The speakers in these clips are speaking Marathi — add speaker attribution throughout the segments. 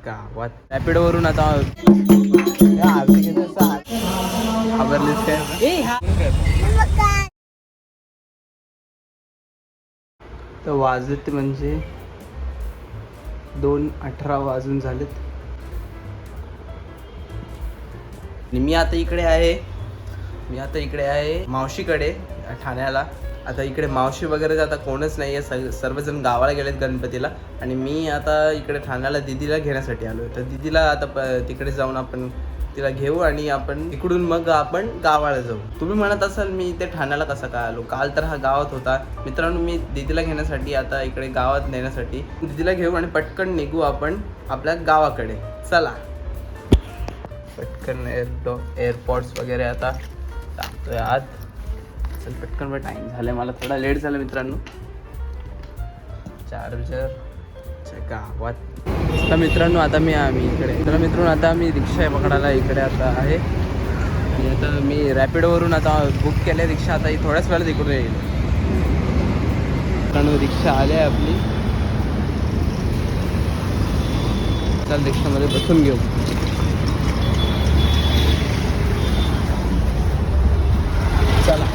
Speaker 1: गावात रॅपिडो वरून आता आवरलीस काय तर वाजत म्हणजे 2:18 वाजून झालेत. मी आता इकडे आहे मावशीकडे ठाण्याला. आता इकडे मावशी वगैरे आता कोणच नाही आहे, सर्वजण गावाला गेलेत गणपतीला. आणि मी आता इकडे ठाण्याला दिदीला घेण्यासाठी आलो आहे. तर दिदीला आता तिकडे जाऊन आपण तिला घेऊ आणि आपण तिकडून मग आपण गावाला जाऊ. तुम्ही म्हणत असाल मी इथे ठाण्याला कसा काय आलो, काल तर हा गावात होता. मित्रांनो, मी दिदीला घेण्यासाठी आता इकडे गावात नेण्यासाठी दिदीला घेऊ आणि पटकन निघू आपण आपल्या गावाकडे. चला पटकन एअरपोर्ट्स वगैरे आता टाकतोय आत. चल पटकन, पण टाईम झालं, मला थोडा लेट झाला मित्रांनो. चार्जर गावात. तर मित्रांनो आता मी इकडे आता मी रिक्षा पकडायला इकडे आता आहे. आणि आता मी रॅपिडोवरून आता बुक केलं आहे रिक्षा. आता ही थोड्याच वेळात इकडून येईल. मित्रांनो रिक्षा आली आहे आपली. चल रिक्षामध्ये बसून घेऊ. चला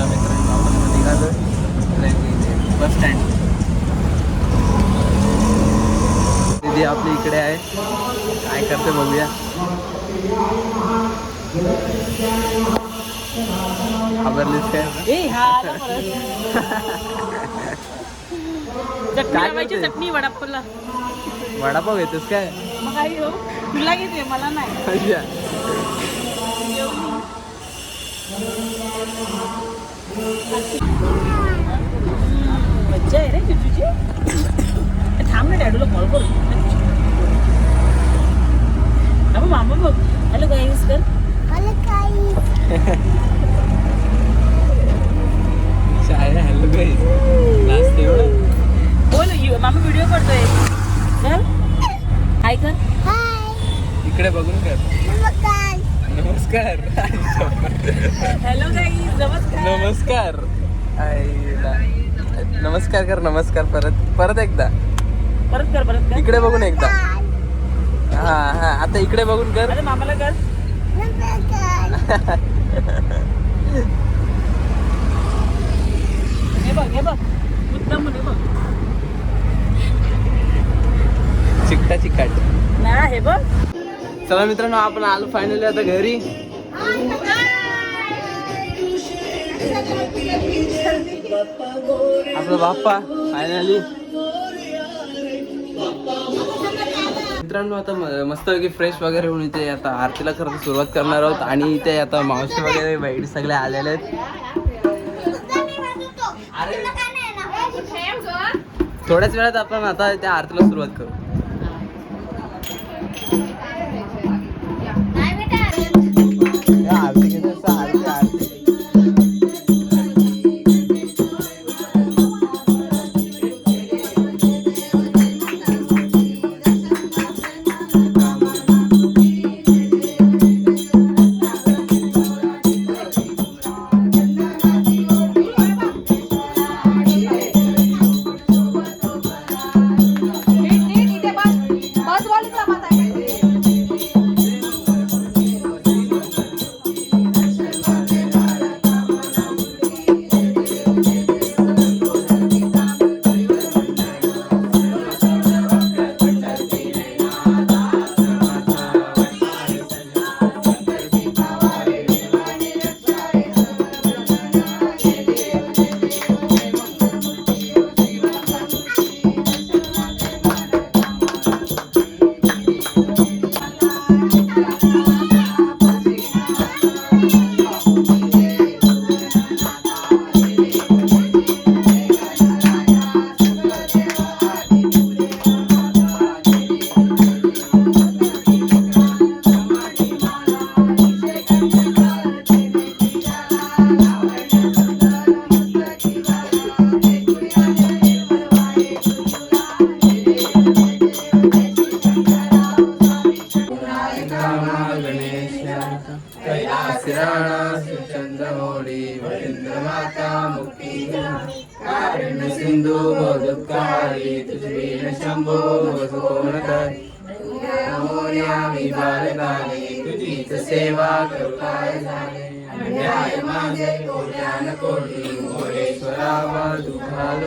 Speaker 1: मित्रांनो आपण निघालो बस स्टँड. दीदी आपली इकडे आहे, काय करते बघूया. आवरलीस काय
Speaker 2: चटणी
Speaker 1: वडापाव घेतेस काय?
Speaker 2: तुला घेते मला नाही. मज्जा आहे रे तुझी. थांब ना, डॅडूला कॉल करू. मामा बघ. हॅलो गाईस कर. हॅलो गाईस.
Speaker 1: हॅलो गाईस. नाचते एवढं.
Speaker 2: बोल मामा व्हिडिओ करतोय. चल हाय कर.
Speaker 1: इकडे बघून कर. नमस्कार.
Speaker 2: हॅलो गाईस.
Speaker 1: नमस्कार. नमस्कार कर. नमस्कार परत एकदा.
Speaker 2: परत कर.
Speaker 1: इकडे बघून एकदा. हा आता इकडे बघून कर.
Speaker 2: अरे मामाला कर. हे बघ उत्तम म्हणे बघ.
Speaker 1: चिकट
Speaker 2: ना हे बघ.
Speaker 1: चला मित्रांनो आपण आलो फायनली आता घरी. आपला बाप्पा फायनली. मित्रांनो आता मस्तपैकी फ्रेश वगैरे होऊन इथे आता आरतीला खरं सुरुवात करणार आहोत. आणि इथे आता मावशी वगैरे बहीण सगळे आलेले आहेत. थोड्याच वेळात आपण आता त्या आरतीला सुरुवात करू. गणेश कैलास राणा चंद्रमौली वरेंद्रमाता मुक्ती कारुण्य सिंधू मोदकाली तुझे शंभो कोणतारी मोर्यामी बालकाली तुझीच सेवा करू काय झाले अन्याय माझे कोट्यान कोटी मोरेश्वरा तुझाल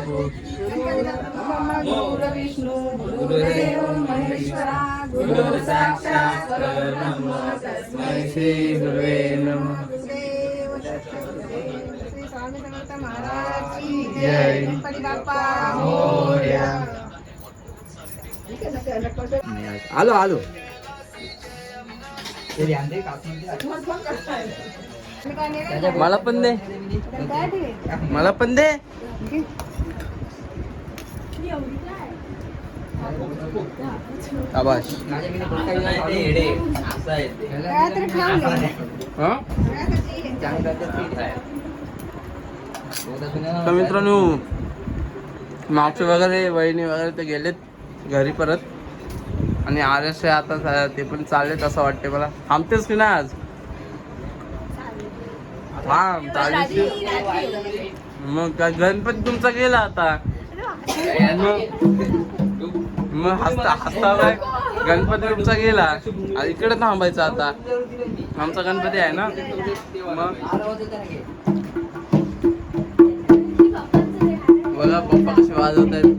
Speaker 1: गुरु विष्णू गुरुदेव महेश्वरा गुरु साक्षात परब्रह्म तस्मै श्री गुरुवे नमः.
Speaker 3: श्री स्वामी समर्थ महाराज की
Speaker 1: जय.
Speaker 3: गणपती बाप्पा
Speaker 1: मोरया.
Speaker 4: आलो आलो
Speaker 1: मला पण दे मला पण दे आबाश तर मित्रांनो मागचे वगैरे वहिनी वगैरे ते गेलेत घरी परत आणि आरस आता ते पण चाललेत असं वाटते मला. थांबतेच की ना आज थांब चालेल. मग काय गणपती तुमचा गेला आता मग हसता हसता काय गणपती तुमचा गेला इकडे थांबायचा आता आमचा गणपती आहे ना. मग बघा पप्पा कसे वाजवत आहेत.